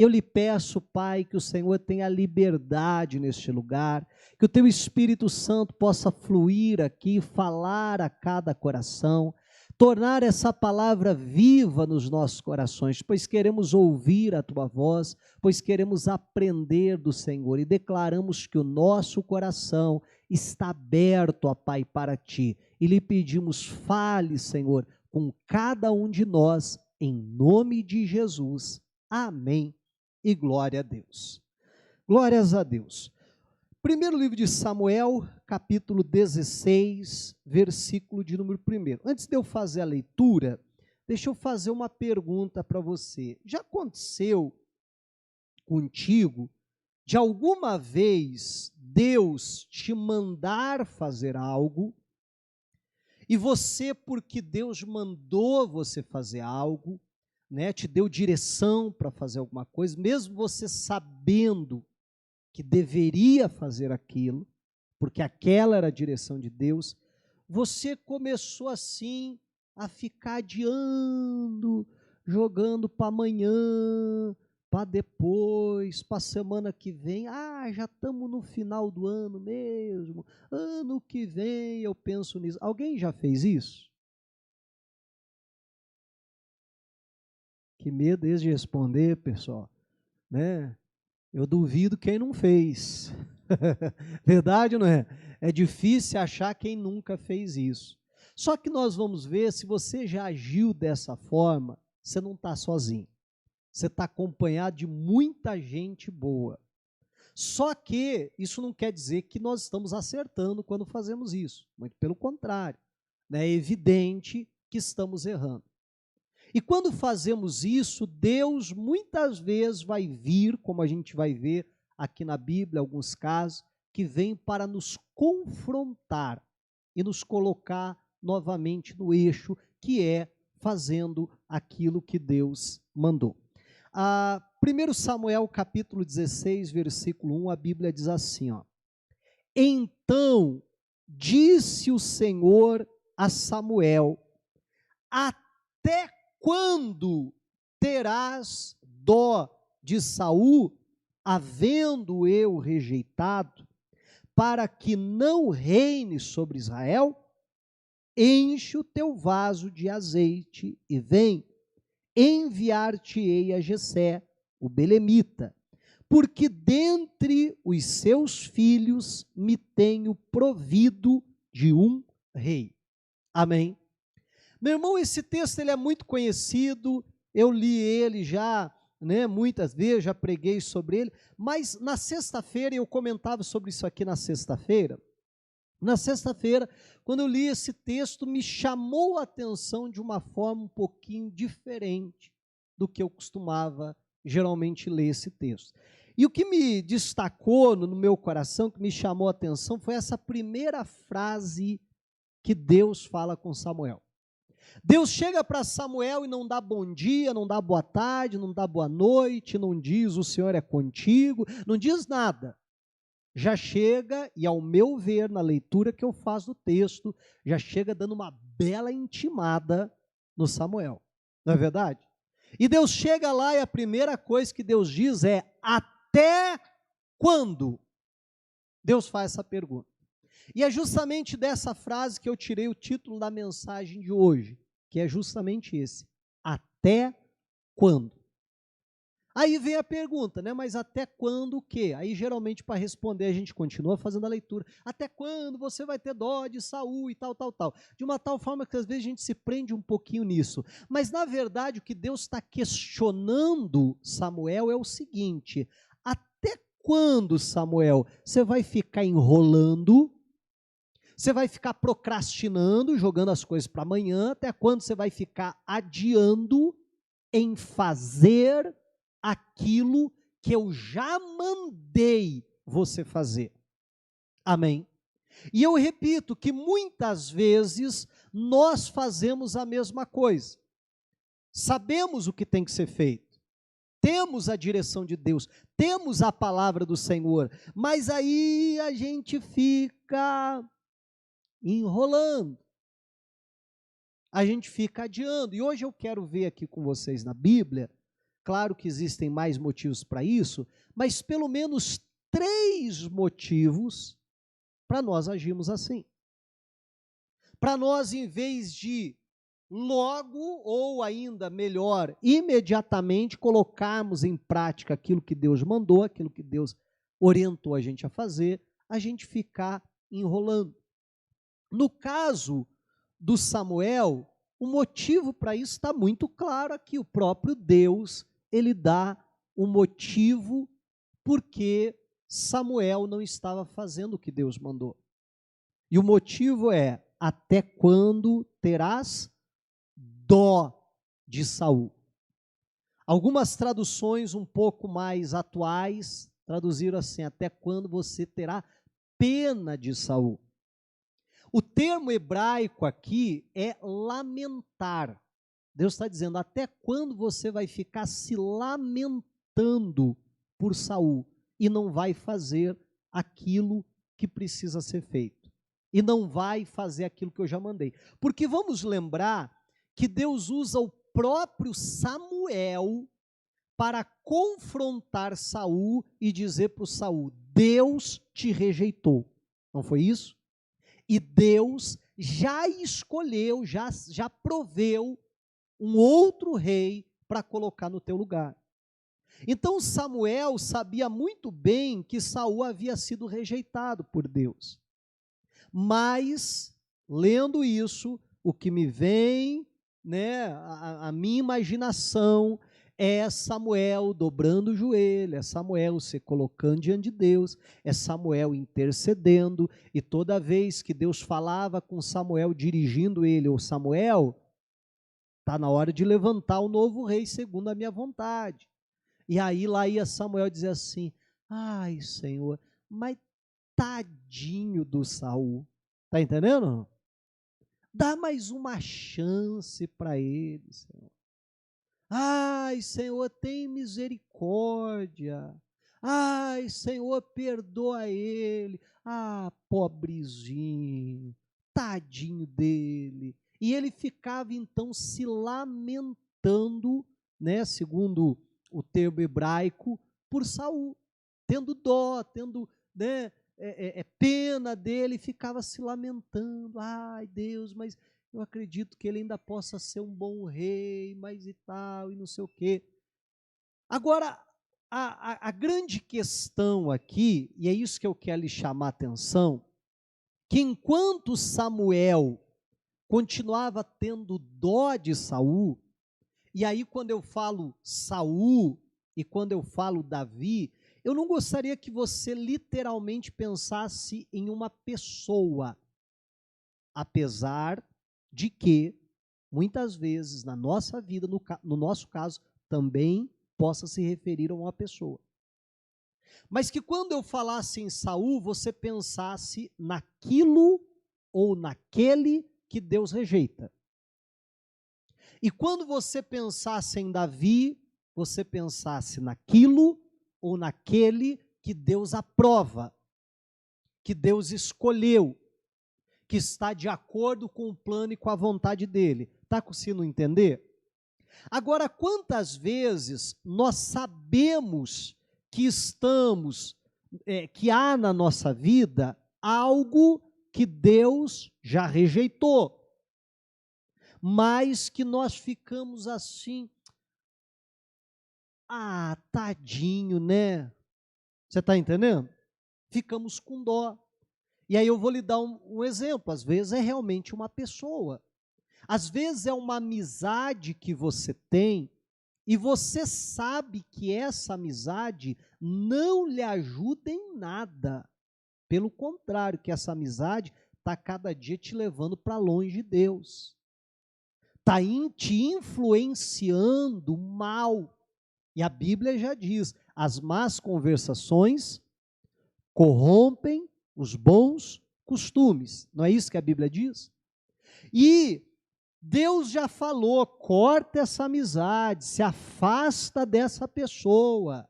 Eu lhe peço, Pai, que o Senhor tenha liberdade neste lugar, que o teu Espírito Santo possa fluir aqui, falar a cada coração, tornar essa palavra viva nos nossos corações, pois queremos ouvir a tua voz, pois queremos aprender do Senhor e declaramos que o nosso coração está aberto, ó Pai, para ti. E lhe pedimos, fale, Senhor, com cada um de nós, em nome de Jesus. Amém. E glória a Deus. Glórias a Deus. Primeiro livro de Samuel, capítulo 16, versículo de número 1. Antes de eu fazer a leitura, deixa eu fazer uma pergunta para você. Já aconteceu contigo, de alguma vez, Deus te mandar fazer algo, e você, porque Deus mandou você fazer algo, né, te deu direção para fazer alguma coisa, mesmo você sabendo que deveria fazer aquilo, porque aquela era a direção de Deus, você começou assim a ficar adiando, jogando para amanhã, para depois, para a semana que vem. Já estamos no final do ano mesmo, ano que vem eu penso nisso. Alguém já fez isso? Que medo esse de responder, pessoal, né? Eu duvido quem não fez. Verdade ou não é? É difícil achar quem nunca fez isso. Só que nós vamos ver, se você já agiu dessa forma, você não está sozinho. Você está acompanhado de muita gente boa. Só que isso não quer dizer que nós estamos acertando quando fazemos isso. Muito pelo contrário, né? É evidente que estamos errando. E quando fazemos isso, Deus muitas vezes vai vir, como a gente vai ver aqui na Bíblia, alguns casos, que vem para nos confrontar e nos colocar novamente no eixo, que é fazendo aquilo que Deus mandou. 1 Samuel capítulo 16, versículo 1, a Bíblia diz assim, ó: Então disse o Senhor a Samuel, até quando terás dó de Saul, havendo eu rejeitado, para que não reine sobre Israel? Enche o teu vaso de azeite e vem, enviar-te-ei a Jessé, o belemita, porque dentre os seus filhos me tenho provido de um rei. Amém. Meu irmão, esse texto ele é muito conhecido, eu li ele já, né, muitas vezes, já preguei sobre ele, mas na sexta-feira, eu comentava sobre isso aqui na sexta-feira, quando eu li esse texto, me chamou a atenção de uma forma um pouquinho diferente do que eu costumava geralmente ler esse texto. E o que me destacou no meu coração, que me chamou a atenção, foi essa primeira frase que Deus fala com Samuel. Deus chega para Samuel e não dá bom dia, não dá boa tarde, não dá boa noite, não diz o Senhor é contigo, não diz nada. Já chega, e ao meu ver, na leitura que eu faço do texto, já chega dando uma bela intimada no Samuel. Não é verdade? E Deus chega lá e a primeira coisa que Deus diz é: até quando? Deus faz essa pergunta. E é justamente dessa frase que eu tirei o título da mensagem de hoje, que é justamente esse: até quando? Aí vem a pergunta, né? Mas até quando o quê? Aí geralmente para responder a gente continua fazendo a leitura. Até quando você vai ter dó de Saul e tal, tal, tal. De uma tal forma que às vezes a gente se prende um pouquinho nisso. Mas na verdade o que Deus está questionando Samuel é o seguinte: até quando, Samuel, você vai ficar enrolando? Você vai ficar procrastinando, jogando as coisas para amanhã? Até quando você vai ficar adiando em fazer aquilo que eu já mandei você fazer? Amém? E eu repito que muitas vezes nós fazemos a mesma coisa. Sabemos o que tem que ser feito. Temos a direção de Deus, temos a palavra do Senhor, mas aí a gente fica enrolando, a gente fica adiando. E hoje eu quero ver aqui com vocês na Bíblia Claro que existem mais motivos para isso, mas pelo menos 3 motivos para nós agirmos assim. Para nós, em vez de logo, ou ainda melhor, imediatamente colocarmos em prática aquilo que Deus mandou, aquilo que Deus orientou a gente a fazer, a gente ficar enrolando. No caso do Samuel, o motivo para isso está muito claro aqui. O próprio Deus, ele dá o motivo porque Samuel não estava fazendo o que Deus mandou. E o motivo é: até quando terás dó de Saul? Algumas traduções um pouco mais atuais traduziram assim: até quando você terá pena de Saul? O termo hebraico aqui é lamentar. Deus está dizendo: até quando você vai ficar se lamentando por Saul e não vai fazer aquilo que precisa ser feito? E não vai fazer aquilo que eu já mandei. Porque vamos lembrar que Deus usa o próprio Samuel para confrontar Saul e dizer para o Saul: Deus te rejeitou. Não foi isso? E Deus já escolheu, já proveu um outro rei para colocar no teu lugar. Então Samuel sabia muito bem que Saul havia sido rejeitado por Deus. Mas, lendo isso, o que me vem, né, a minha imaginação é Samuel dobrando o joelho, é Samuel se colocando diante de Deus, é Samuel intercedendo, e toda vez que Deus falava com Samuel, dirigindo ele: ô Samuel, está na hora de levantar o novo rei segundo a minha vontade. E aí lá ia Samuel dizer assim: ai Senhor, mas tadinho do Saul. Está entendendo? Dá mais uma chance para ele, Senhor. Ai, Senhor, tem misericórdia. Ai, Senhor, perdoa ele. Ah, pobrezinho, tadinho dele. E ele ficava então se lamentando, né, segundo o termo hebraico, por Saul, tendo dó, tendo, né, pena dele, ficava se lamentando. Ai, Deus, mas eu acredito que ele ainda possa ser um bom rei, mas e tal, e não sei o quê. Agora, a grande questão aqui, e é isso que eu quero lhe chamar a atenção, que enquanto Samuel continuava tendo dó de Saul, e aí quando eu falo Saul e quando eu falo Davi, eu não gostaria que você literalmente pensasse em uma pessoa, apesar de que muitas vezes na nossa vida, no nosso caso, também possa se referir a uma pessoa. Mas que quando eu falasse em Saul, você pensasse naquilo ou naquele que Deus rejeita. E quando você pensasse em Davi, você pensasse naquilo ou naquele que Deus aprova, que Deus escolheu, que está de acordo com o plano e com a vontade dele. Está conseguindo entender? Agora, quantas vezes nós sabemos que que há na nossa vida algo que Deus já rejeitou, mas que nós ficamos assim: ah, tadinho, né? Você está entendendo? Ficamos com dó. E aí eu vou lhe dar um exemplo. Às vezes é realmente uma pessoa. Às vezes é uma amizade que você tem e você sabe que essa amizade não lhe ajuda em nada. Pelo contrário, que essa amizade está cada dia te levando para longe de Deus. Está te influenciando mal. E a Bíblia já diz: as más conversações corrompem os bons costumes. Não é isso que a Bíblia diz? E Deus já falou: corta essa amizade, se afasta dessa pessoa.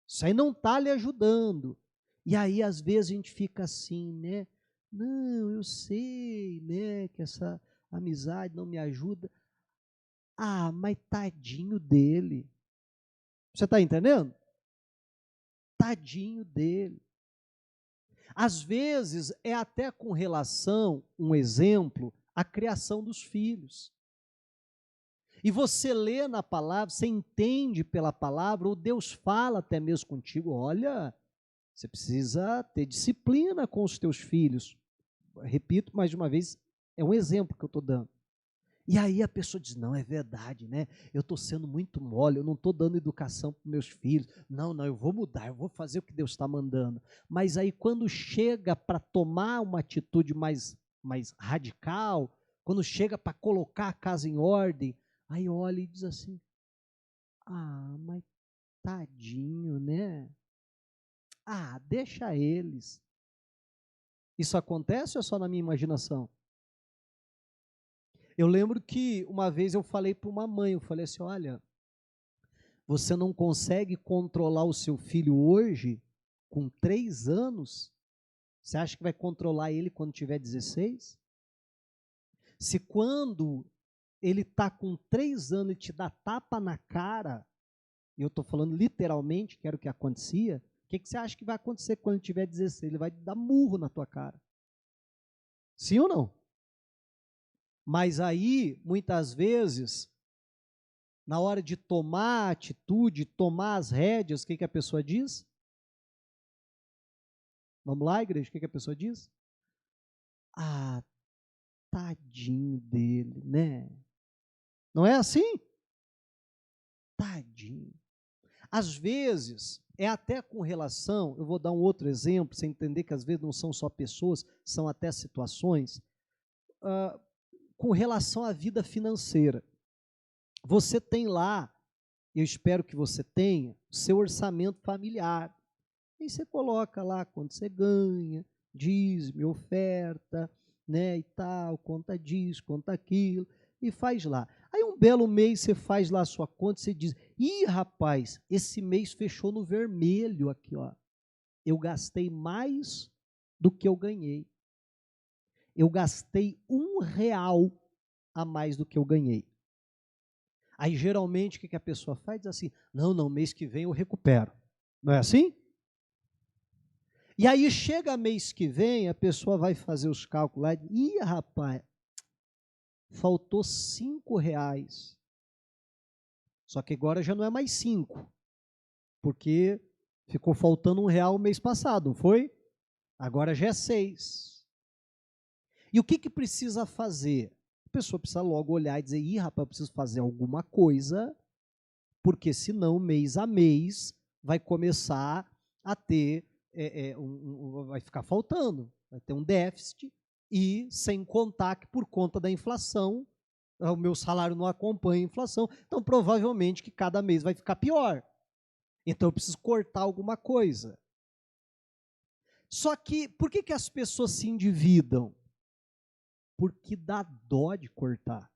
Isso aí não está lhe ajudando. E aí, às vezes, a gente fica assim, né? Não, eu sei, né, que essa amizade não me ajuda. Ah, mas tadinho dele. Você está entendendo? Tadinho dele. Às vezes é até com relação, um exemplo, à criação dos filhos. E você lê na palavra, você entende pela palavra, ou Deus fala até mesmo contigo, olha, você precisa ter disciplina com os teus filhos. Repito mais uma vez, é um exemplo que eu estou dando. E aí a pessoa diz, não, é verdade, né? Eu estou sendo muito mole, eu não estou dando educação para meus filhos. Não, eu vou mudar, eu vou fazer o que Deus está mandando. Mas aí quando chega para tomar uma atitude mais radical, quando chega para colocar a casa em ordem, aí olha e diz assim, mas tadinho, né? Deixa eles. Isso acontece ou é só na minha imaginação? Eu lembro que uma vez eu falei para uma mãe, eu falei assim, olha, você não consegue controlar o seu filho hoje, com 3 anos, você acha que vai controlar ele quando tiver 16? Se quando ele está com 3 anos e te dá tapa na cara, e eu estou falando literalmente, que era o que acontecia, o que você acha que vai acontecer quando ele tiver 16? Ele vai dar murro na tua cara. Sim ou não? Mas aí, muitas vezes, na hora de tomar a atitude, tomar as rédeas, o que a pessoa diz? Vamos lá, igreja, o que a pessoa diz? Tadinho dele, né? Não é assim? Tadinho. Às vezes, é até com relação, eu vou dar um outro exemplo, para você entender que às vezes não são só pessoas, são até situações, com relação à vida financeira. Você tem lá, eu espero que você tenha, o seu orçamento familiar. E você coloca lá quanto você ganha, dízimo, oferta, né, e tal, conta disso, conta aquilo, e faz lá. Aí um belo mês você faz lá a sua conta e você diz, rapaz, esse mês fechou no vermelho aqui, ó. Eu gastei mais do que eu ganhei. Eu gastei R$1 a mais do que eu ganhei. Aí geralmente o que a pessoa faz? Diz assim, não, mês que vem eu recupero. Não é assim? E aí chega mês que vem, a pessoa vai fazer os cálculos lá e rapaz, faltou R$5. Só que agora já não é mais 5, porque ficou faltando R$1 o mês passado, não foi? Agora já é 6. E o que precisa fazer? A pessoa precisa logo olhar e dizer, rapaz, eu preciso fazer alguma coisa, porque senão mês a mês vai começar a ter vai ficar faltando, vai ter um déficit, e sem contar que por conta da inflação, o meu salário não acompanha a inflação, então provavelmente que cada mês vai ficar pior. Então eu preciso cortar alguma coisa. Só que, por que as pessoas se endividam? Porque dá dó de cortar.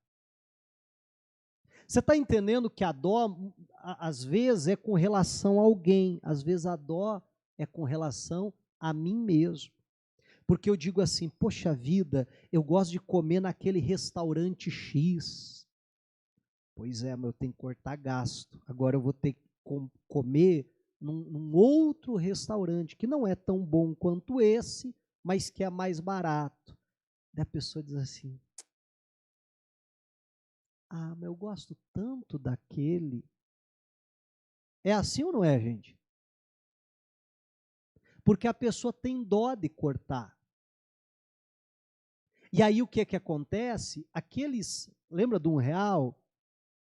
Você está entendendo que a dó, às vezes, é com relação a alguém, às vezes a dó é com relação a mim mesmo. Porque eu digo assim, poxa vida, eu gosto de comer naquele restaurante X. Pois é, mas eu tenho que cortar gasto. Agora eu vou ter que comer num outro restaurante, que não é tão bom quanto esse, mas que é mais barato. Daí a pessoa diz assim, mas eu gosto tanto daquele. É assim ou não é, gente? Porque a pessoa tem dó de cortar. E aí o que acontece? Lembra de R$1,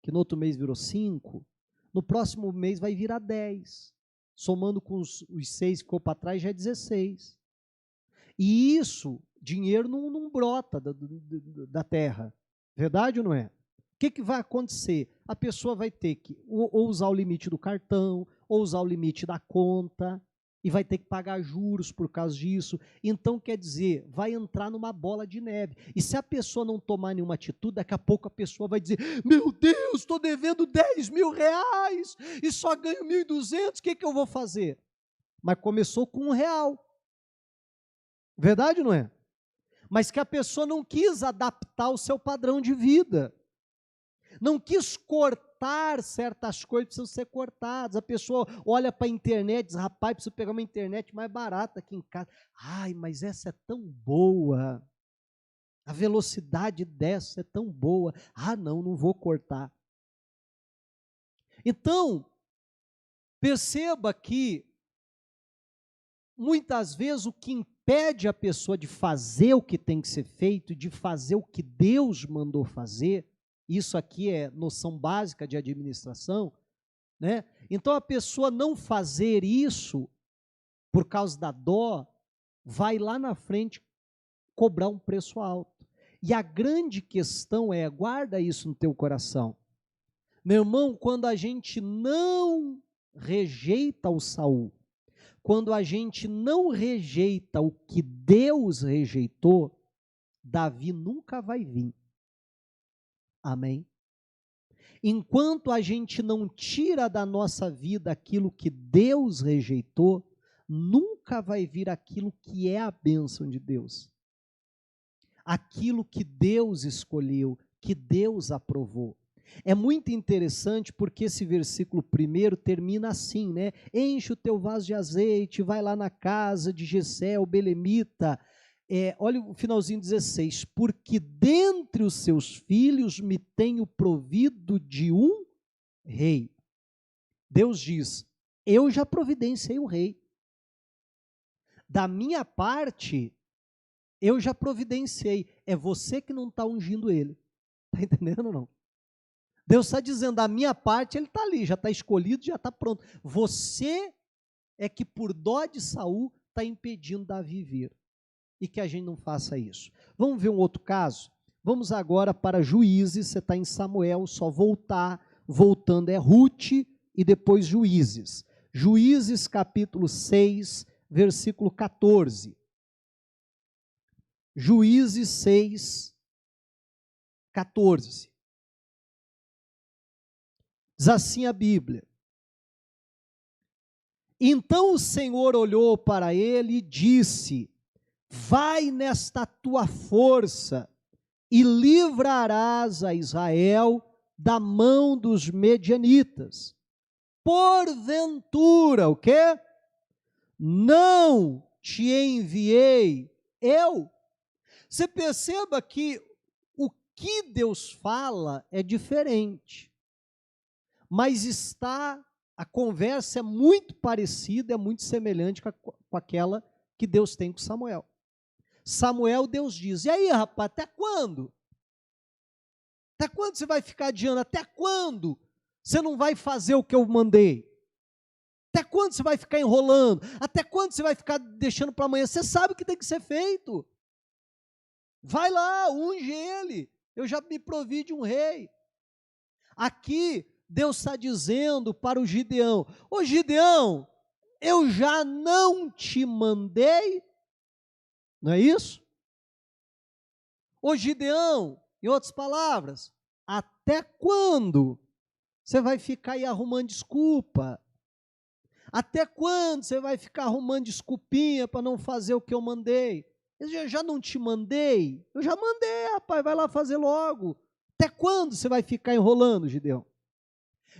que no outro mês virou 5? No próximo mês vai virar 10. Somando com os 6 que ficou para trás, já é 16. E isso, dinheiro não brota da terra. Verdade ou não é? O que vai acontecer? A pessoa vai ter que ou usar o limite do cartão, ou usar o limite da conta, e vai ter que pagar juros por causa disso. Então, quer dizer, vai entrar numa bola de neve. E se a pessoa não tomar nenhuma atitude, daqui a pouco a pessoa vai dizer, meu Deus, estou devendo R$10.000 e só ganho 1.200, o que eu vou fazer? Mas começou com R$1. Verdade ou não é? Mas que a pessoa não quis adaptar o seu padrão de vida. Não quis cortar cortar certas coisas, precisam ser cortadas. A pessoa olha para a internet e diz, rapaz, preciso pegar uma internet mais barata aqui em casa. Ai, mas essa é tão boa. A velocidade dessa é tão boa. Ah, não vou cortar. Então, perceba que muitas vezes o que impede a pessoa de fazer o que tem que ser feito, de fazer o que Deus mandou fazer, isso aqui é noção básica de administração, né? Então a pessoa não fazer isso por causa da dó, vai lá na frente cobrar um preço alto. E a grande questão é, guarda isso no teu coração. Meu irmão, quando a gente não rejeita o Saul, quando a gente não rejeita o que Deus rejeitou, Davi nunca vai vir. Amém? Enquanto a gente não tira da nossa vida aquilo que Deus rejeitou, nunca vai vir aquilo que é a bênção de Deus. Aquilo que Deus escolheu, que Deus aprovou. É muito interessante porque esse versículo primeiro termina assim, né? Enche o teu vaso de azeite, vai lá na casa de Jessé, o belemita. Olha o finalzinho 16. Porque dentre os seus filhos me tenho provido de um rei. Deus diz, eu já providenciei o rei. Da minha parte, eu já providenciei. É você que não está ungindo ele. Está entendendo ou não? Deus está dizendo, da minha parte, ele está ali, já está escolhido, já está pronto. Você é que por dó de Saul está impedindo Davi vir. E que a gente não faça isso. Vamos ver um outro caso? Vamos agora para Juízes, você está em Samuel, só voltando é Ruth e depois Juízes. Juízes capítulo 6, versículo 14. Juízes 6, 14. Diz assim a Bíblia. Então o Senhor olhou para ele e disse, vai nesta tua força e livrarás a Israel da mão dos medianitas. Porventura, o quê? Não te enviei eu? Você perceba que o que Deus fala é diferente. Mas a conversa é muito parecida, é muito semelhante com aquela que Deus tem com Samuel. Samuel, Deus diz, e aí rapaz, até quando? Até quando você vai ficar adiando? Até quando você não vai fazer o que eu mandei? Até quando você vai ficar enrolando? Até quando você vai ficar deixando para amanhã? Você sabe o que tem que ser feito. Vai lá, unge ele. Eu já me provi de um rei. Aqui, Deus está dizendo para o Gideão, ô Gideão, eu já não te mandei? Não é isso? Ô Gideão, em outras palavras, até quando você vai ficar aí arrumando desculpa? Até quando você vai ficar arrumando desculpinha para não fazer o que eu mandei? Eu já não te mandei? Eu já mandei, rapaz, vai lá fazer logo. Até quando você vai ficar enrolando, Gideão?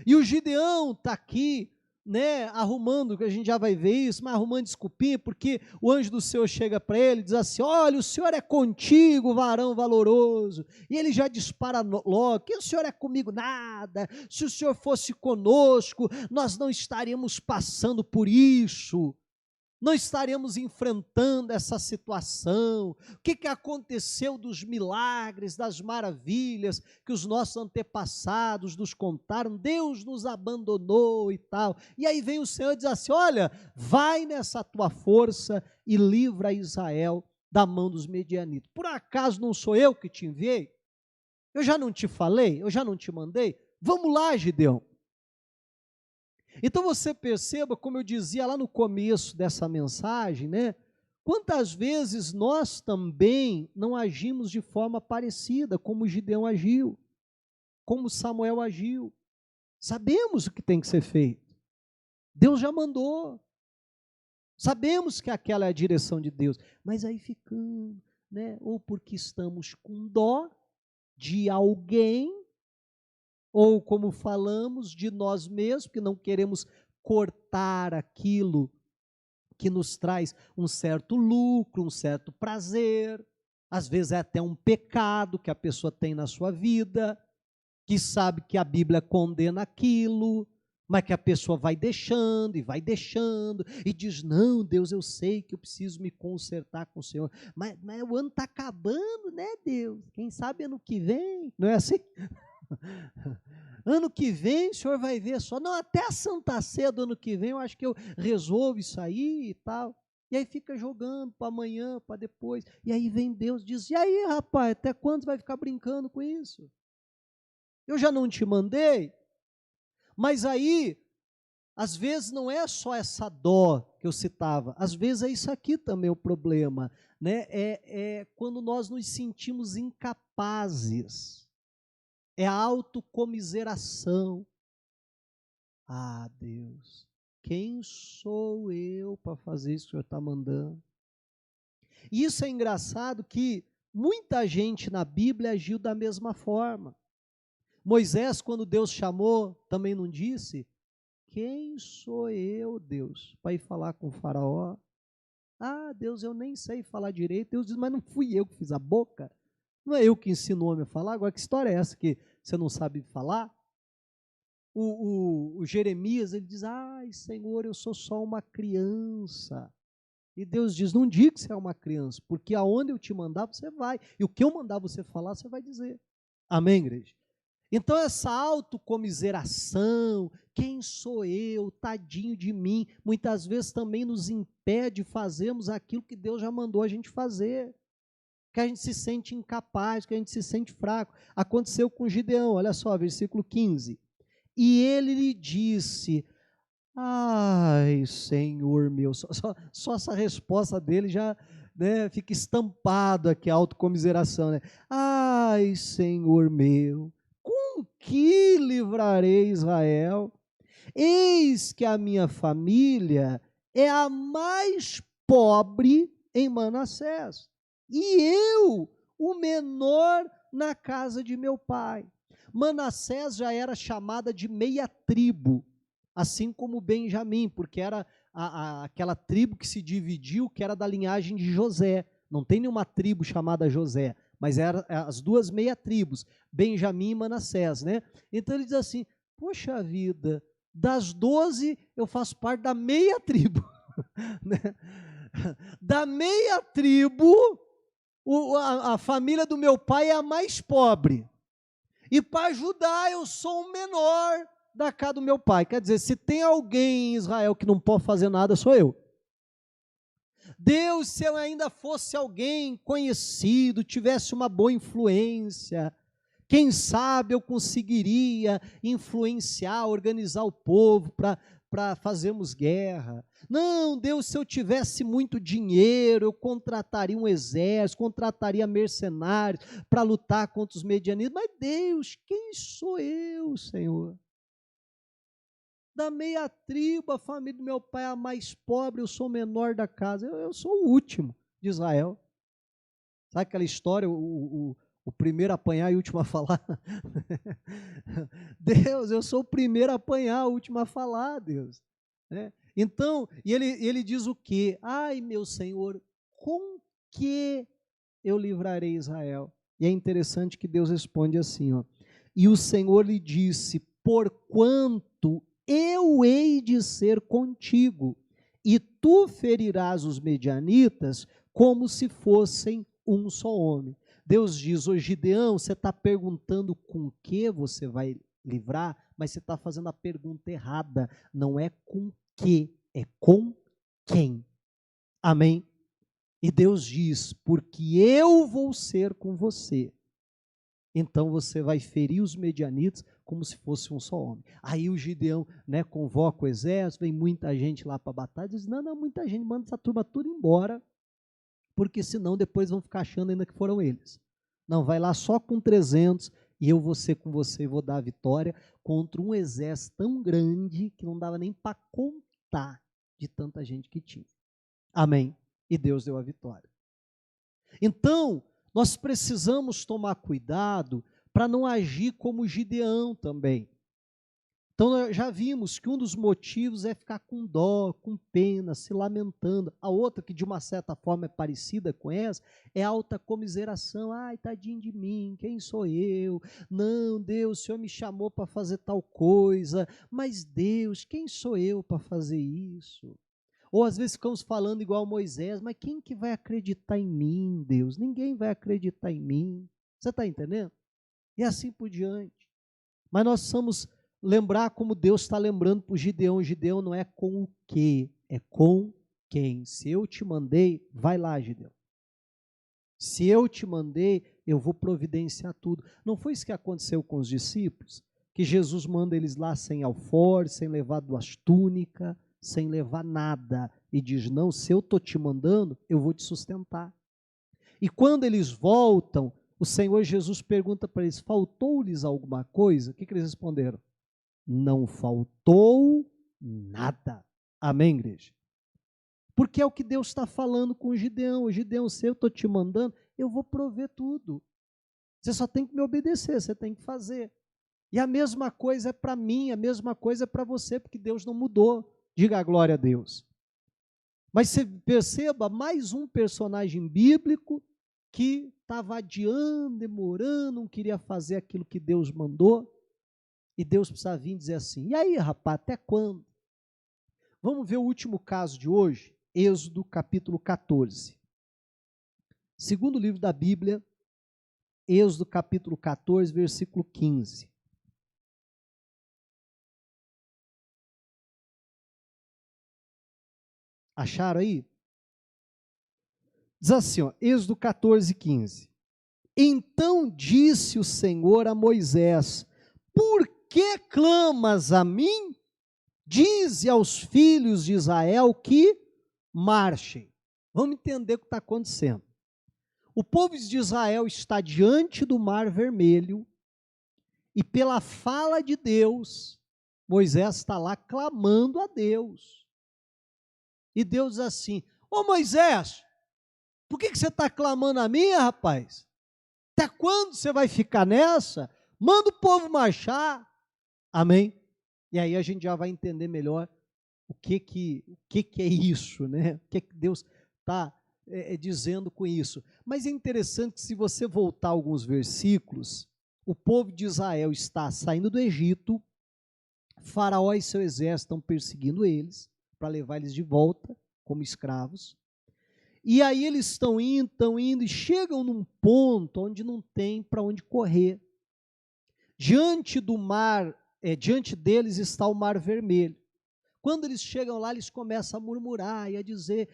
E o Gideão está aqui, né, arrumando, que a gente já vai ver isso, mas arrumando desculpinha, porque o anjo do Senhor chega para ele e diz assim, olha, o Senhor é contigo, varão valoroso, e ele já dispara logo, que o Senhor é comigo nada, se o Senhor fosse conosco, nós não estaríamos passando por isso, não estaremos enfrentando essa situação. O que aconteceu dos milagres, das maravilhas que os nossos antepassados nos contaram? Deus nos abandonou e tal. E aí vem o Senhor e diz assim, olha, vai nessa tua força e livra Israel da mão dos medianitas. Por acaso não sou eu que te enviei? Eu já não te falei? Eu já não te mandei? Vamos lá, Gideão. Então você perceba, como eu dizia lá no começo dessa mensagem, né? Quantas vezes nós também não agimos de forma parecida, como Gideão agiu, como Samuel agiu. Sabemos o que tem que ser feito. Deus já mandou. Sabemos que aquela é a direção de Deus. Mas aí ficamos, né? Ou porque estamos com dó de alguém, ou como falamos, de nós mesmos, que não queremos cortar aquilo que nos traz um certo lucro, um certo prazer, às vezes é até um pecado que a pessoa tem na sua vida, que sabe que a Bíblia condena aquilo, mas que a pessoa vai deixando e diz, não, Deus, eu sei que eu preciso me consertar com o Senhor, mas o ano está acabando, né, Deus? Quem sabe ano que vem, não é assim? Ano que vem o senhor vai ver só, não, até a Santa Ceia do ano que vem eu acho que eu resolvo isso aí e tal, e aí fica jogando para amanhã, para depois, e aí vem Deus e diz, e aí rapaz, até quando vai ficar brincando com isso? Eu já não te mandei? Mas aí, às vezes não é só essa dó que eu citava, às vezes é isso aqui também o problema, né? É quando nós nos sentimos incapazes, é a autocomiseração. Ah, Deus, quem sou eu para fazer isso que o Senhor está mandando? E isso é engraçado que muita gente na Bíblia agiu da mesma forma. Moisés, quando Deus chamou, também não disse, quem sou eu, Deus, para ir falar com o faraó? Ah, Deus, eu nem sei falar direito. Deus diz, mas não fui eu que fiz a boca? Não é eu que ensino o homem a falar? Agora, que história é essa que você não sabe falar? O Jeremias, ele diz, ai, Senhor, eu sou só uma criança. E Deus diz, não diga que você é uma criança, porque aonde eu te mandar, você vai. E o que eu mandar você falar, você vai dizer. Amém, igreja? Então, essa autocomiseração, quem sou eu, tadinho de mim, muitas vezes também nos impede de fazermos aquilo que Deus já mandou a gente fazer, que a gente se sente incapaz, que a gente se sente fraco. Aconteceu com Gideão, olha só, versículo 15. E ele lhe disse, ai, Senhor meu, só essa resposta dele já, né, fica estampado aqui a autocomiseração, né? Ai, Senhor meu, com que livrarei Israel? Eis que a minha família é a mais pobre em Manassés, e eu, o menor na casa de meu pai. Manassés já era chamada de meia tribo, assim como Benjamim, porque era aquela tribo que se dividiu, que era da linhagem de José. Não tem nenhuma tribo chamada José, mas eram as duas meia tribos, Benjamim e Manassés, né? Então ele diz assim, poxa vida, das 12 eu faço parte da meia tribo, né? Da meia tribo, a família do meu pai é a mais pobre, e para ajudar eu sou o menor da casa do meu pai. Quer dizer, se tem alguém em Israel que não pode fazer nada, sou eu. Deus, se eu ainda fosse alguém conhecido, tivesse uma boa influência, quem sabe eu conseguiria influenciar, organizar o povo para fazermos guerra. Não, Deus, se eu tivesse muito dinheiro, eu contrataria um exército, contrataria mercenários para lutar contra os medianitas. Mas Deus, quem sou eu, Senhor? Da meia tribo, a família do meu pai é a mais pobre, eu sou o menor da casa, eu sou o último de Israel. Sabe aquela história, o primeiro a apanhar e o último a falar? Deus, eu sou o primeiro a apanhar, o último a falar, Deus. Né? Então, e ele diz o quê? Ai, meu Senhor, com que eu livrarei Israel? E é interessante que Deus responde assim, ó. E o Senhor lhe disse, porquanto eu hei de ser contigo, e tu ferirás os medianitas como se fossem um só homem. Deus diz, ô Gideão, você está perguntando com que você vai livrar, mas você está fazendo a pergunta errada. Não é com que, é com quem. Amém? E Deus diz, porque eu vou ser com você. Então você vai ferir os medianitas como se fosse um só homem. Aí o Gideão, né, convoca o exército, vem muita gente lá para a batalha, diz, não, muita gente, manda essa turma tudo embora, porque senão depois vão ficar achando ainda que foram eles. Não, vai lá só com 300 e eu vou ser com você e vou dar a vitória contra um exército tão grande que não dava nem para contar de tanta gente que tinha. Amém. E Deus deu a vitória. Então, nós precisamos tomar cuidado para não agir como Gideão também. Então, nós já vimos que um dos motivos é ficar com dó, com pena, se lamentando. A outra, que de uma certa forma é parecida com essa, é a autocomiseração. Ai, tadinho de mim, quem sou eu? Não, Deus, o Senhor me chamou para fazer tal coisa, mas Deus, quem sou eu para fazer isso? Ou às vezes ficamos falando igual Moisés, mas quem que vai acreditar em mim, Deus? Ninguém vai acreditar em mim. Você está entendendo? E assim por diante. Mas nós precisamos lembrar como Deus está lembrando para o Gideão. Gideão não é com o quê, é com quem. Se eu te mandei, vai lá, Gideão. Se eu te mandei, eu vou providenciar tudo. Não foi isso que aconteceu com os discípulos? Que Jesus manda eles lá sem alforje, sem levar 2 túnicas, sem levar nada. E diz, não, se eu estou te mandando, eu vou te sustentar. E quando eles voltam, o Senhor Jesus pergunta para eles, faltou-lhes alguma coisa? O que eles responderam? Não faltou nada. Amém, igreja? Porque é o que Deus está falando com o Gideão. O Gideão, se eu estou te mandando, eu vou prover tudo. Você só tem que me obedecer, você tem que fazer. E a mesma coisa é para mim, a mesma coisa é para você, porque Deus não mudou. Diga a glória a Deus. Mas você perceba, mais um personagem bíblico que estava adiando, demorando, não queria fazer aquilo que Deus mandou. E Deus precisa vir dizer assim, e aí, rapaz, até quando? Vamos ver o último caso de hoje, Êxodo capítulo 14. Segundo livro da Bíblia, Êxodo capítulo 14, versículo 15. Acharam aí? Diz assim, ó, Êxodo 14, 15. Então disse o Senhor a Moisés, por que clamas a mim? Dize aos filhos de Israel que marchem. Vamos entender o que está acontecendo. O povo de Israel está diante do Mar Vermelho e pela fala de Deus, Moisés está lá clamando a Deus. E Deus diz assim, ô Moisés, por que você está clamando a mim, rapaz? Até quando você vai ficar nessa? Manda o povo marchar. Amém? E aí a gente já vai entender melhor o que é isso, né? O que Deus está dizendo com isso. Mas é interessante que se você voltar alguns versículos, o povo de Israel está saindo do Egito, Faraó e seu exército estão perseguindo eles, para levar eles de volta como escravos. E aí eles estão indo e chegam num ponto onde não tem para onde correr. Diante do mar, diante deles está o Mar Vermelho. Quando eles chegam lá, eles começam a murmurar e a dizer,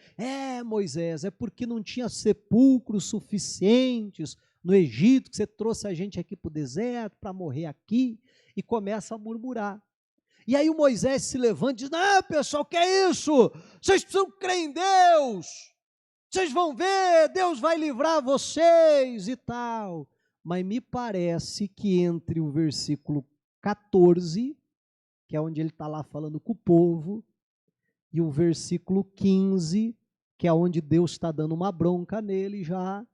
Moisés, é porque não tinha sepulcros suficientes no Egito, que você trouxe a gente aqui para o deserto, para morrer aqui, e começa a murmurar. E aí o Moisés se levanta e diz, não pessoal, que é isso? Vocês precisam crer em Deus, vocês vão ver, Deus vai livrar vocês e tal. Mas me parece que entre o versículo 14, que é onde ele está lá falando com o povo, e o versículo 15, que é onde Deus está dando uma bronca nele, já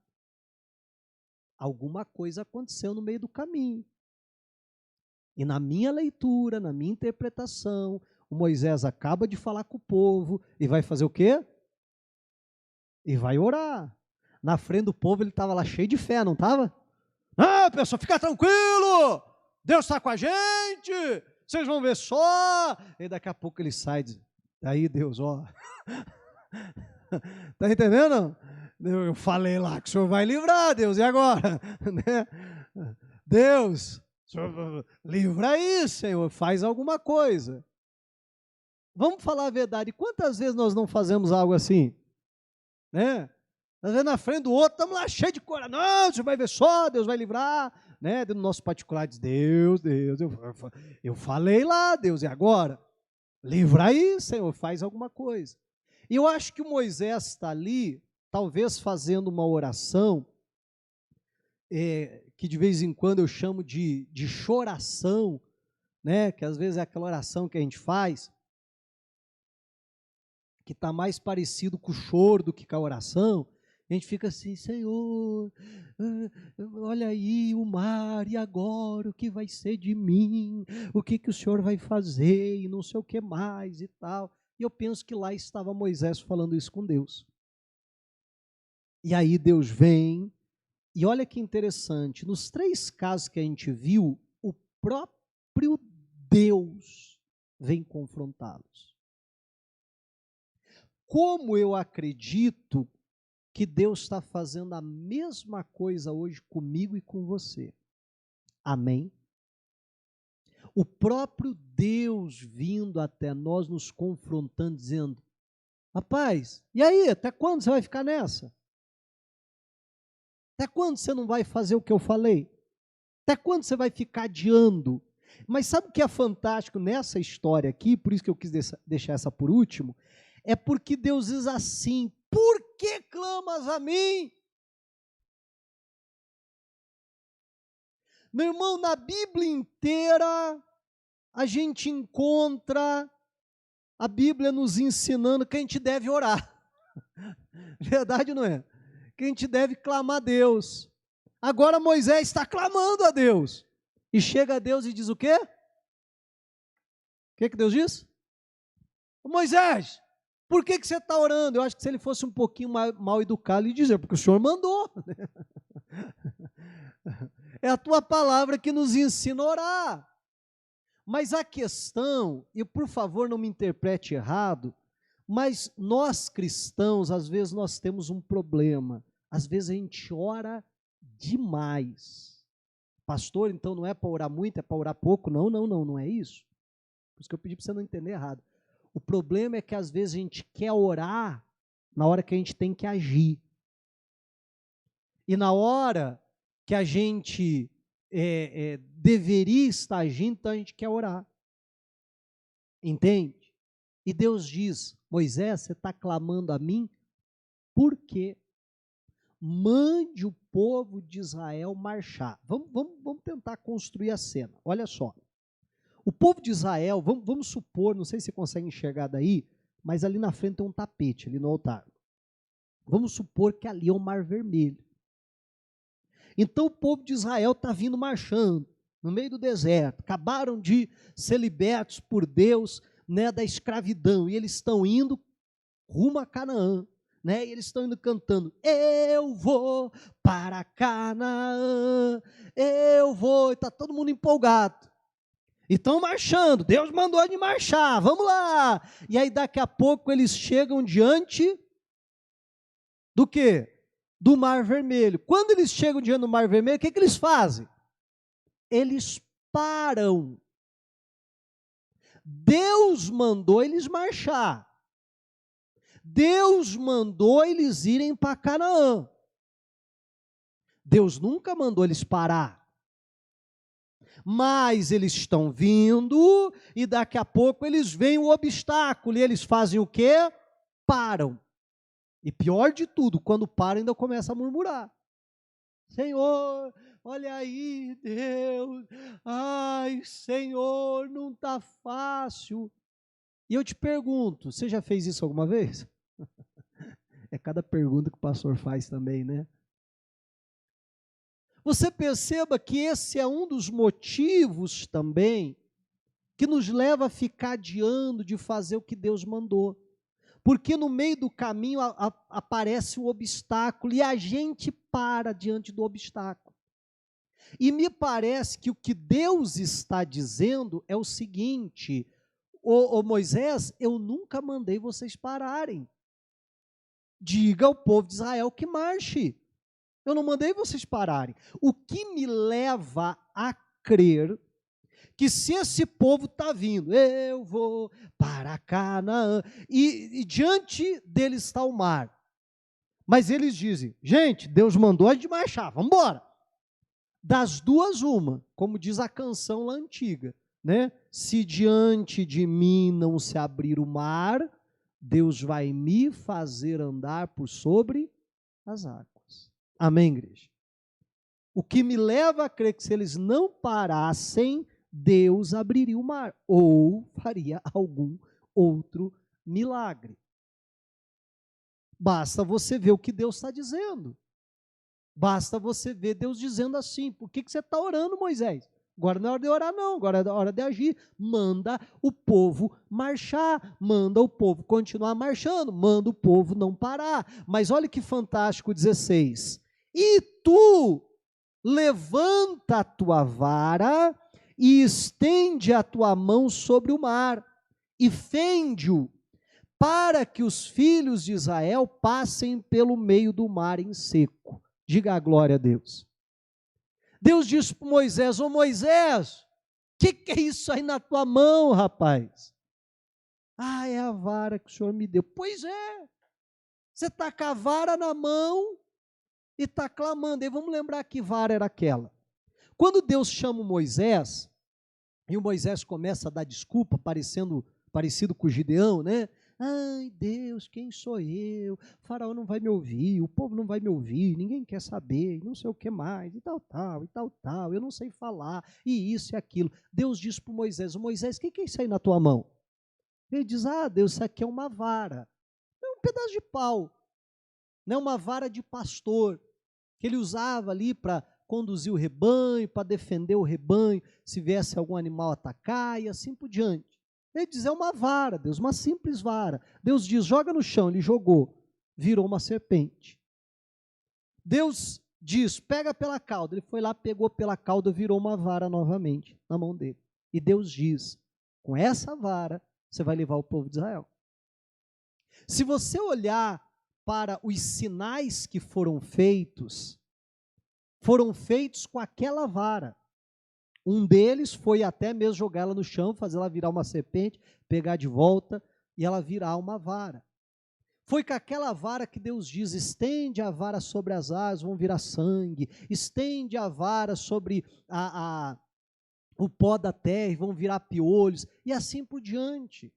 alguma coisa aconteceu no meio do caminho. E na minha leitura, na minha interpretação, o Moisés acaba de falar com o povo e vai fazer o quê? E vai orar. Na frente do povo ele estava lá cheio de fé, não estava? Não, pessoal, fica tranquilo, Deus está com a gente, vocês vão ver só. E daqui a pouco ele sai e diz, daí Deus, ó, está entendendo? Eu falei lá que o Senhor vai livrar, Deus, e agora? Deus, Senhor, livra aí, Senhor, faz alguma coisa. Vamos falar a verdade, quantas vezes nós não fazemos algo assim? Né? Às vezes na frente do outro, estamos lá cheios de coragem, não, você vai ver só, Deus vai livrar, né? No nosso particular diz, Deus, eu falei lá, Deus, e agora? Livra aí, Senhor, faz alguma coisa. E eu acho que o Moisés está ali, talvez fazendo uma oração, que de vez em quando eu chamo de choração, né? Que às vezes é aquela oração que a gente faz, que está mais parecido com o choro do que com a oração, A gente fica assim, Senhor, olha aí o mar, e agora o que vai ser de mim? O que o Senhor vai fazer? E não sei o que mais e tal. E eu penso que lá estava Moisés falando isso com Deus. E aí Deus vem, e olha que interessante, nos 3 casos que a gente viu, o próprio Deus vem confrontá-los. Como eu acredito que Deus está fazendo a mesma coisa hoje comigo e com você. Amém? O próprio Deus vindo até nós, nos confrontando, dizendo, rapaz, e aí, até quando você vai ficar nessa? Até quando você não vai fazer o que eu falei? Até quando você vai ficar adiando? Mas sabe o que é fantástico nessa história aqui, por isso que eu quis deixar essa por último, é porque Deus diz assim, por que clamas a mim? Meu irmão, na Bíblia inteira, a gente encontra a Bíblia nos ensinando que a gente deve orar. Verdade ou não é? Que a gente deve clamar a Deus. Agora Moisés está clamando a Deus. E chega a Deus e diz o quê? O que Deus diz? Moisés, por que você está orando? Eu acho que se ele fosse um pouquinho mal educado, ele ia dizer, porque o Senhor mandou. É a tua palavra que nos ensina a orar. Mas a questão, e por favor não me interprete errado, mas nós cristãos, às vezes nós temos um problema. Às vezes a gente ora demais. Pastor, então não é para orar muito, é para orar pouco? Não é isso. Por isso que eu pedi para você não entender errado. O problema é que às vezes a gente quer orar na hora que a gente tem que agir. E na hora que a gente deveria estar agindo, então a gente quer orar. Entende? E Deus diz, Moisés, você está clamando a mim? Por quê? Mande o povo de Israel marchar. Vamos tentar construir a cena. Olha só. O povo de Israel, vamos supor, não sei se você consegue enxergar daí, mas ali na frente tem um tapete, ali no altar. Vamos supor que ali é o Mar Vermelho. Então o povo de Israel está vindo marchando no meio do deserto, acabaram de ser libertos por Deus, né, da escravidão, e eles estão indo rumo a Canaã, né, e eles estão indo cantando, eu vou para Canaã, eu vou, e está todo mundo empolgado, e estão marchando, Deus mandou de marchar, vamos lá, e aí daqui a pouco eles chegam diante do quê? Do Mar Vermelho. Quando eles chegam diante do Mar Vermelho, o que eles fazem? Eles param. Deus mandou eles marchar. Deus mandou eles irem para Canaã. Deus nunca mandou eles parar. Mas eles estão vindo e daqui a pouco eles veem o obstáculo e eles fazem o quê? Param. E pior de tudo, quando param ainda começa a murmurar. Senhor, olha aí, Deus, ai, Senhor, não está fácil. E eu te pergunto, você já fez isso alguma vez? É cada pergunta que o pastor faz também, né? Você perceba que esse é um dos motivos também que nos leva a ficar adiando de fazer o que Deus mandou. Porque no meio do caminho aparece um obstáculo e a gente para diante do obstáculo. E me parece que o que Deus está dizendo é o seguinte, ô Moisés, eu nunca mandei vocês pararem. Diga ao povo de Israel que marche. Eu não mandei vocês pararem. O que me leva a crer que se esse povo está vindo, eu vou para Canaã, e diante deles está o mar. Mas eles dizem, gente, Deus mandou a gente marchar, vamos embora. Das duas, uma, como diz a canção lá antiga, né? Se diante de mim não se abrir o mar, Deus vai me fazer andar por sobre as águas. Amém, igreja? O que me leva a crer que se eles não parassem, Deus abriria o mar, ou faria algum outro milagre. Basta você ver o que Deus está dizendo. Basta você ver Deus dizendo assim: por que você está orando, Moisés? Agora não é hora de orar, não, agora é hora de agir. Manda o povo marchar, manda o povo continuar marchando, manda o povo não parar. Mas olha que fantástico, 16. E tu levanta a tua vara e estende a tua mão sobre o mar, e fende-o, para que os filhos de Israel passem pelo meio do mar em seco. Diga a glória a Deus. Deus disse para Moisés: ô Moisés, o que é isso aí na tua mão, rapaz? Ah, é a vara que o Senhor me deu. Pois é, você está com a vara na mão e está clamando. E vamos lembrar que vara era aquela. Quando Deus chama Moisés, e o Moisés começa a dar desculpa, parecido com o Gideão, né? Ai, Deus, quem sou eu? O faraó não vai me ouvir, o povo não vai me ouvir, ninguém quer saber, não sei o que mais, e tal, eu não sei falar, e isso e aquilo. Deus diz para Moisés: Moisés, o que é isso aí na tua mão? Ele diz: ah, Deus, isso aqui é uma vara, é um pedaço de pau, não é uma vara de pastor, que ele usava ali para conduzir o rebanho, para defender o rebanho, se viesse algum animal atacar e assim por diante. Ele diz: é uma vara, Deus, uma simples vara. Deus diz: joga no chão. Ele jogou, virou uma serpente. Deus diz: pega pela cauda. Ele foi lá, pegou pela cauda, virou uma vara novamente na mão dele. E Deus diz: com essa vara, você vai levar o povo de Israel. Se você olhar para os sinais que foram feitos com aquela vara. Um deles foi até mesmo jogar ela no chão, fazer ela virar uma serpente, pegar de volta e ela virar uma vara. Foi com aquela vara que Deus diz: estende a vara sobre as águas, vão virar sangue, estende a vara sobre o pó da terra e vão virar piolhos, e assim por diante.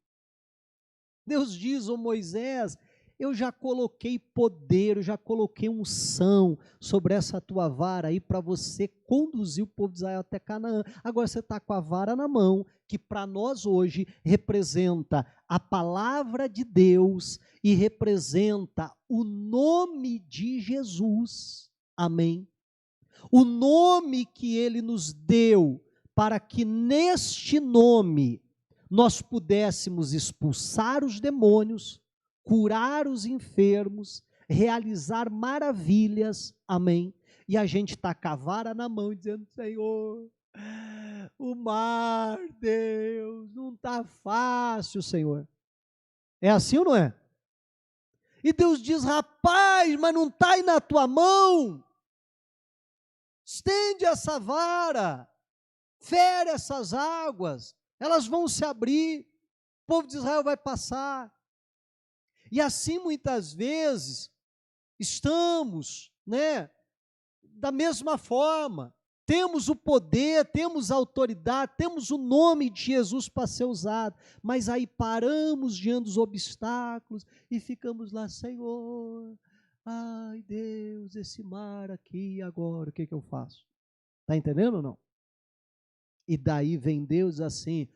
Deus diz: ô Moisés, eu já coloquei poder, eu já coloquei unção sobre essa tua vara aí para você conduzir o povo de Israel até Canaã. Agora você está com a vara na mão, que para nós hoje representa a palavra de Deus e representa o nome de Jesus. Amém? O nome que ele nos deu, para que neste nome nós pudéssemos expulsar os demônios, curar os enfermos, realizar maravilhas, amém? E a gente está com a vara na mão dizendo: Senhor, o mar, Deus, não está fácil, Senhor. É assim ou não é? E Deus diz: rapaz, mas não está aí na tua mão, estende essa vara, fere essas águas, elas vão se abrir, o povo de Israel vai passar. E assim muitas vezes estamos, né, da mesma forma, temos o poder, temos a autoridade, temos o nome de Jesus para ser usado, mas aí paramos diante dos obstáculos e ficamos lá: Senhor, ai Deus, esse mar aqui agora, o que eu faço? Está entendendo ou não? E daí vem Deus assim: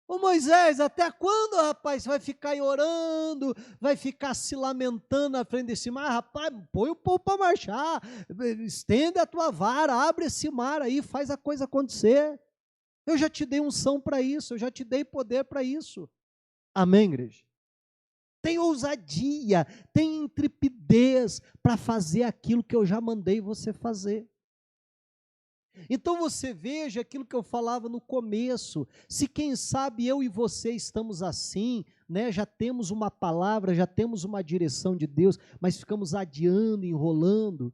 ô Moisés, até quando, rapaz, você vai ficar aí orando, vai ficar se lamentando na frente desse mar? Rapaz, põe o povo para marchar, estende a tua vara, abre esse mar aí, faz a coisa acontecer. Eu já te dei unção para isso, eu já te dei poder para isso. Amém, igreja? Tem ousadia, tem intrepidez para fazer aquilo que eu já mandei você fazer. Então você veja aquilo que eu falava no começo: se quem sabe eu e você estamos assim, né, já temos uma palavra, já temos uma direção de Deus, mas ficamos adiando, enrolando,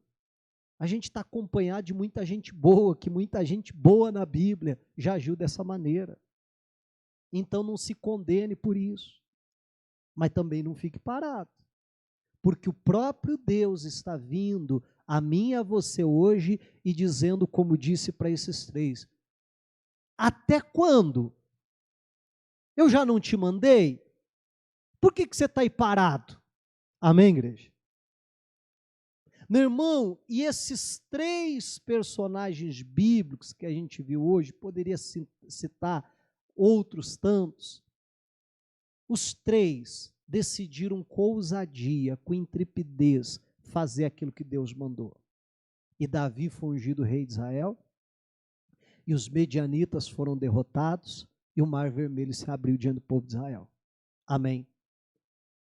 a gente está acompanhado de muita gente boa, que muita gente boa na Bíblia já agiu dessa maneira. Então não se condene por isso, mas também não fique parado, porque o próprio Deus está vindo a mim e a você hoje e dizendo, como disse para esses três: até quando? Eu já não te mandei? Por que você está aí parado? Amém, igreja? Meu irmão, e esses três personagens bíblicos que a gente viu hoje, poderia citar outros tantos, os três decidiram com ousadia, com intrepidez, fazer aquilo que Deus mandou. E Davi foi ungido rei de Israel, e os medianitas foram derrotados, e o Mar Vermelho se abriu diante do povo de Israel. Amém.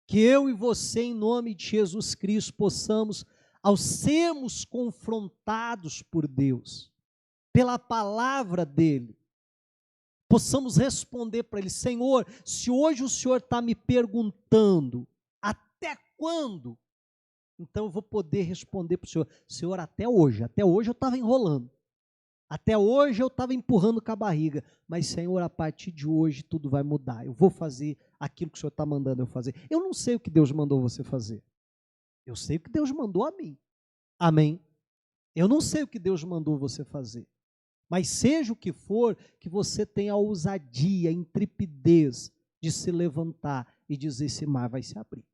Que eu e você, em nome de Jesus Cristo, possamos, ao sermos confrontados por Deus, pela palavra dEle, possamos responder para Ele: Senhor, se hoje o Senhor está me perguntando, até quando? Então eu vou poder responder para o Senhor: Senhor, até hoje eu estava enrolando, até hoje eu estava empurrando com a barriga, mas Senhor, a partir de hoje tudo vai mudar, eu vou fazer aquilo que o Senhor está mandando eu fazer. Eu não sei o que Deus mandou você fazer, eu sei o que Deus mandou a mim, amém? Eu não sei o que Deus mandou você fazer, mas seja o que for, que você tenha a ousadia, a intrepidez de se levantar e dizer: esse mar vai se abrir,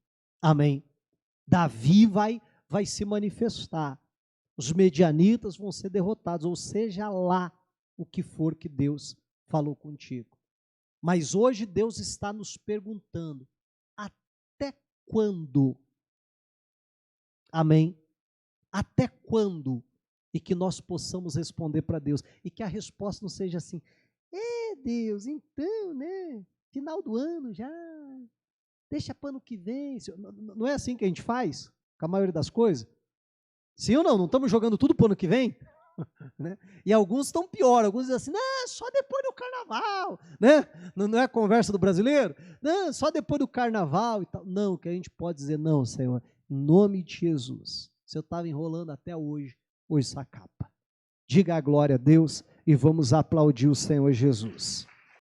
amém? Davi vai se manifestar, os medianitas vão ser derrotados, ou seja lá o que for que Deus falou contigo. Mas hoje Deus está nos perguntando: até quando? Amém? Até quando? E que nós possamos responder para Deus, e que a resposta não seja assim: Deus, então, né, final do ano já, deixa para ano que vem. Não é assim que a gente faz com a maioria das coisas? Sim ou não? Não estamos jogando tudo para o ano que vem? Né? E alguns estão pior, alguns dizem assim: não, só depois do carnaval, né? Não é a conversa do brasileiro? Não, só depois do carnaval e tal. Não, que a gente pode dizer: não, Senhor, em nome de Jesus, se eu estava enrolando até hoje se acaba. Diga a glória a Deus e vamos aplaudir o Senhor Jesus.